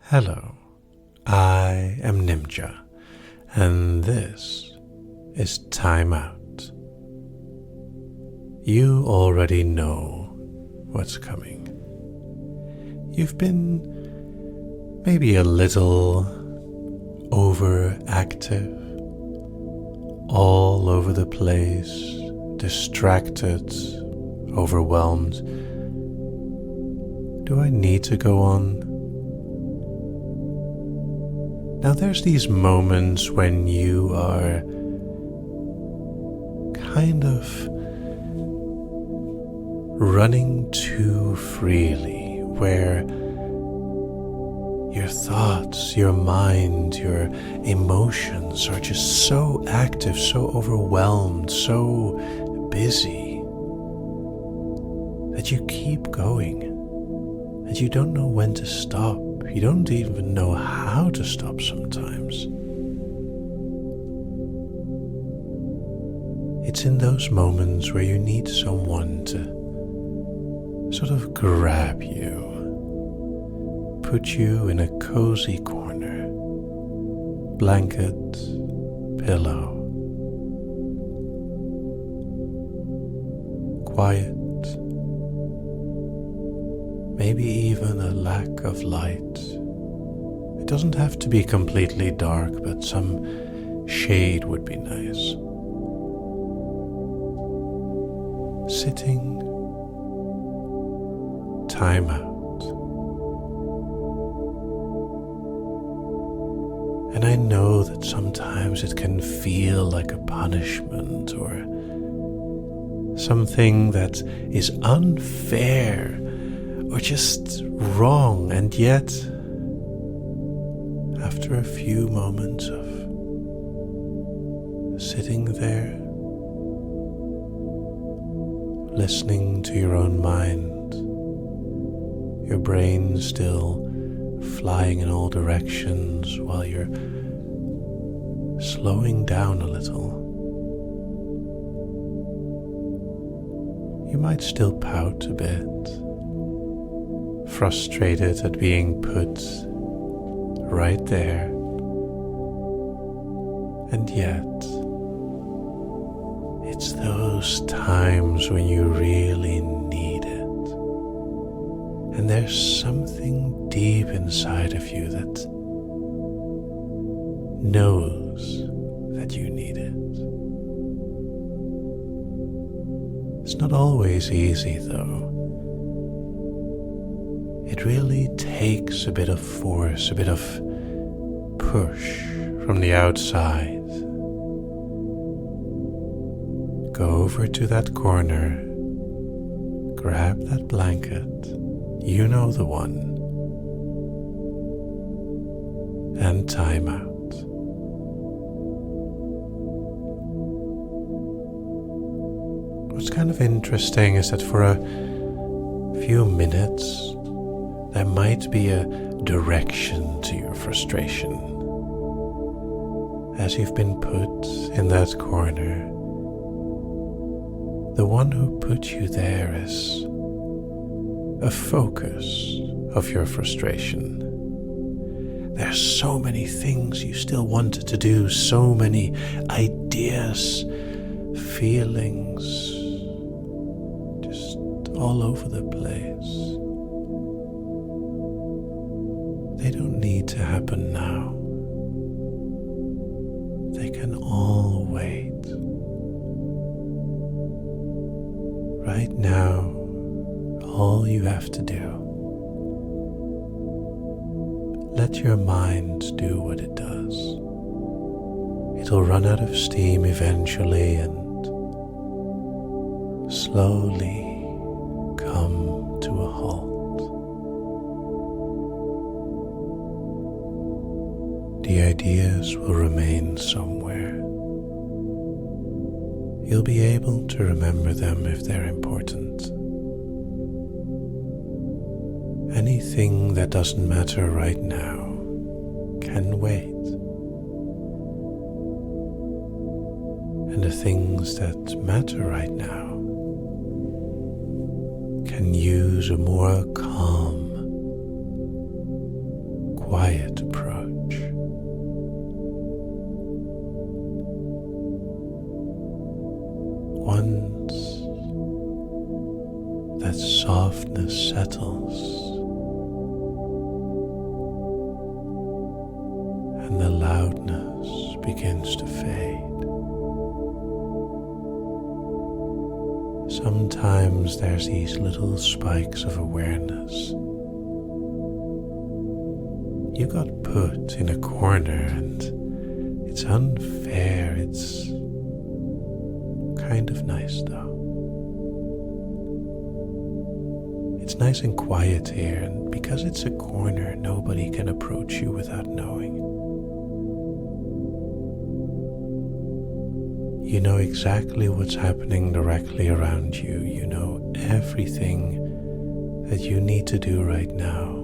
Hello, I am Ninja, and this is Time Out. You already know what's coming. You've been maybe a little overactive, all over the place, distracted, overwhelmed. Do I need to go on? Now there's these moments when you are kind of running too freely, where your thoughts, your mind, your emotions are just so active, so overwhelmed, so busy that you keep going and you don't know when to stop. You don't even know how to stop sometimes. It's in those moments where you need someone to sort of grab you, put you in a cozy corner, blanket, pillow, quiet, maybe even a lack of light. It doesn't have to be completely dark, but some shade would be nice. Sitting, time out. And I know that sometimes it can feel like a punishment or something that is unfair or just wrong, and yet after a few moments of sitting there, listening to your own mind, your brain still flying in all directions while you're slowing down a little, you might still pout a bit, frustrated at being put right there, and yet it's those times when you really need it, and there's something deep inside of you that knows that you need it. It's not always easy though. It really takes a bit of force, a bit of push from the outside. Go over to that corner, grab that blanket, you know the one, and time out. What's kind of interesting is that for a few minutes, there might be a direction to your frustration. As you've been put in that corner, the one who put you there is a focus of your frustration. There's so many things you still wanted to do, so many ideas, feelings, just all over the place. They don't need to happen now. They can all wait. Right now, all you have to do, let your mind do what it does. It'll run out of steam eventually and slowly come to a halt. The ideas will remain somewhere. You'll be able to remember them if they're important. Anything that doesn't matter right now can wait. And the things that matter right now can use a more calm, quiet approach. Once that softness settles and the loudness begins to fade, sometimes there's these little spikes of awareness. You got put in a corner and it's unfair, it's kind of nice though. It's nice and quiet here, and because it's a corner, nobody can approach you without knowing. You know exactly what's happening directly around you. You know everything that you need to do right now,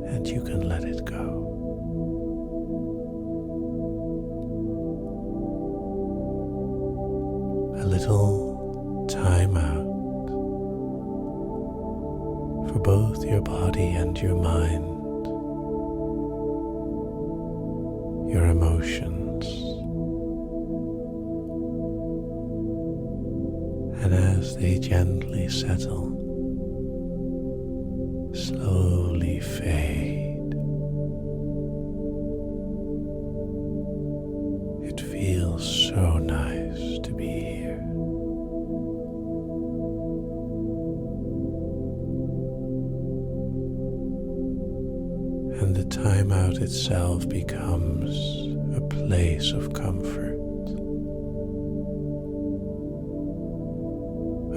and you can let it go. A little time out for both your body and your mind, your emotions. And as they gently settle, slowly fade, it feels so nice to be here. And the time out itself becomes a place of comfort.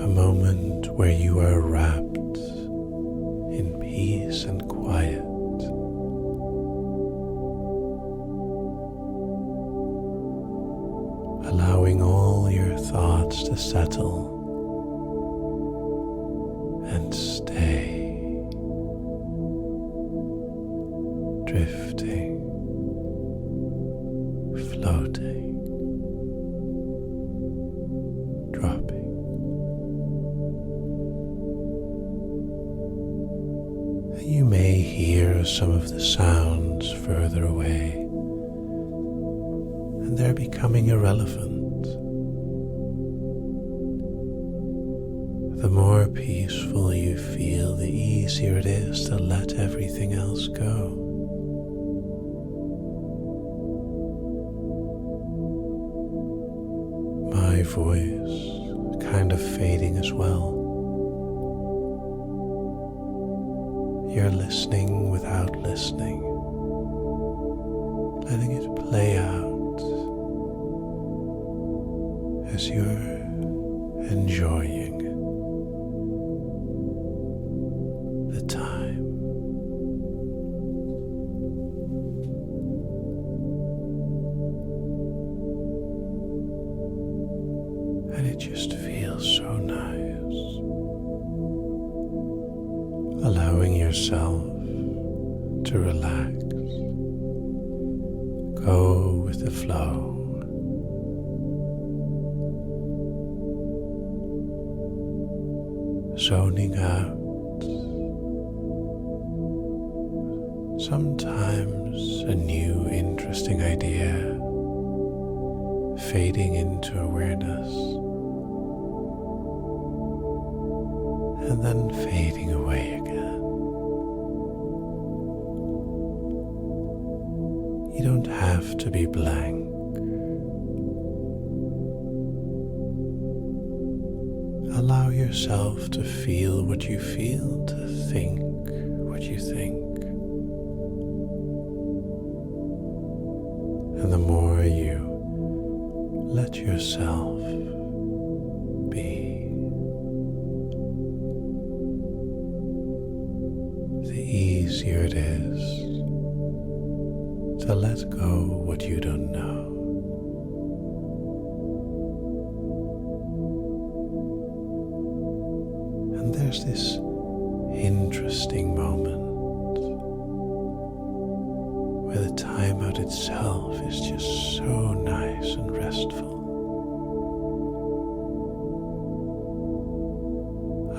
A moment where you are wrapped in peace and quiet, allowing all your thoughts to settle and stay, drifting, floating, dropping. You may hear some of the sounds further away, and they're becoming irrelevant. The more peaceful you feel, the easier it is to let everything else go. My voice kind of fading as well. You're listening without listening, letting it play out as you're enjoying the time. And it just feels so nice. Allowing yourself to relax, go with the flow, zoning out. Sometimes a new interesting idea fading into awareness and then fading away again. You don't have to be blank. Allow yourself to feel what you feel, to think what you think. And the more you let yourself be, the easier it is to let go what you don't know. And there's this interesting moment where the time out itself is just so nice and restful.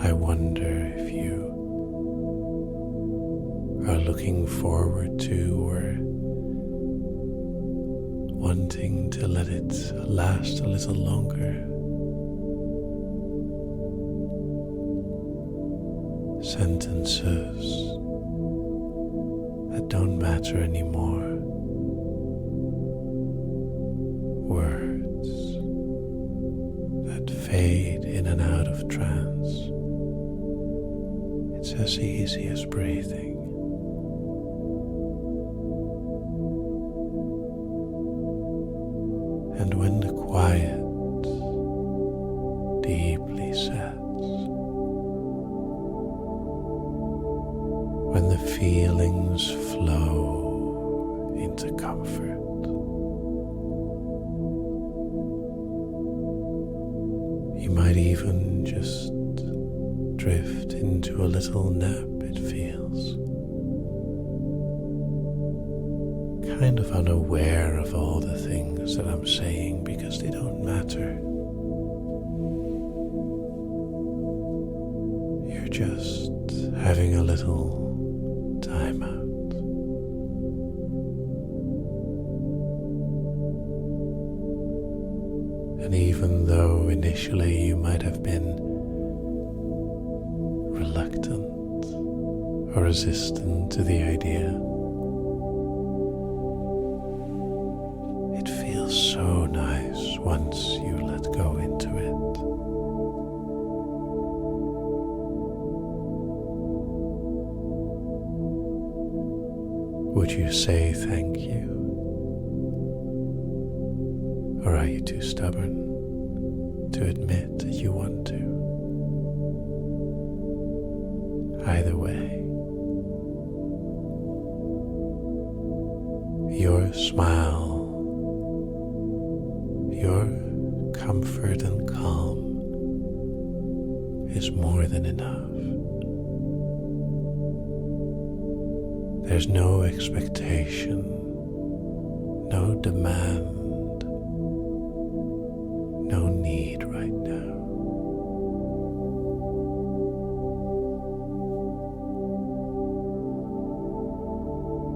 I wonder if you are looking forward to or wanting to let it last a little longer. Sentences that don't matter anymore. Words that fade in and out of trance. It's as easy as breathing. And when the quiet deeply sets, when the feelings flow into comfort, you might even just drift into a little nap, it feels. Kind of unaware of all the things that I'm saying because they don't matter. You're just having a little time out. And even though initially you might have been reluctant or resistant to the idea, it feels so nice once you let go into it. Would you say thank you? Or are you too stubborn to admit that you want to? Either way, your smile, your comfort and calm is more than enough. There's no expectation, no demand, no need right now.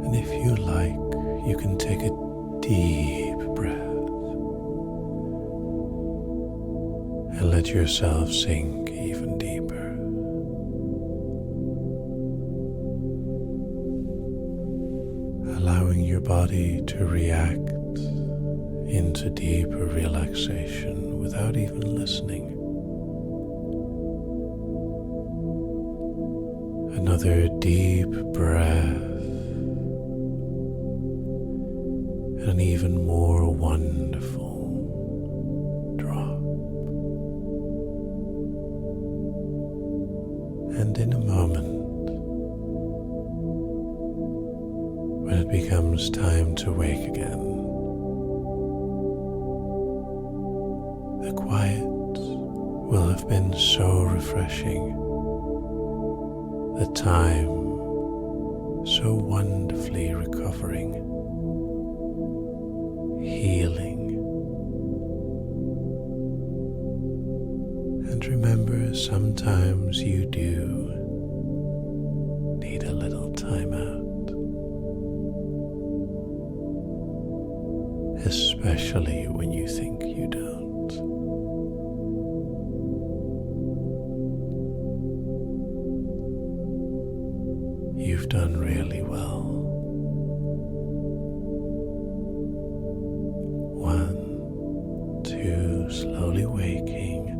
And if you like, you can take a deep breath and let yourself sink even deeper. Allowing your body to react into deeper relaxation without even listening. Another deep breath, and an even more wonderful drop. And in a moment, when it becomes time to wake again, the quiet will have been so refreshing, the time so wonderfully recovering, healing. And remember, sometimes you do need a little time out. Especially when you think you don't. You've done really well. 1, 2, slowly waking.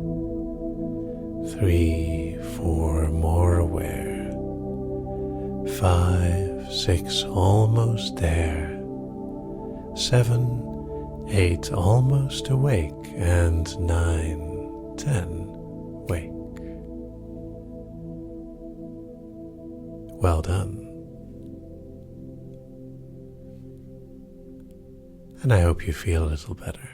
3, 4, more aware. 5, 6, almost there. 7, 8, almost awake, and 9, 10, wake. Well done. And I hope you feel a little better.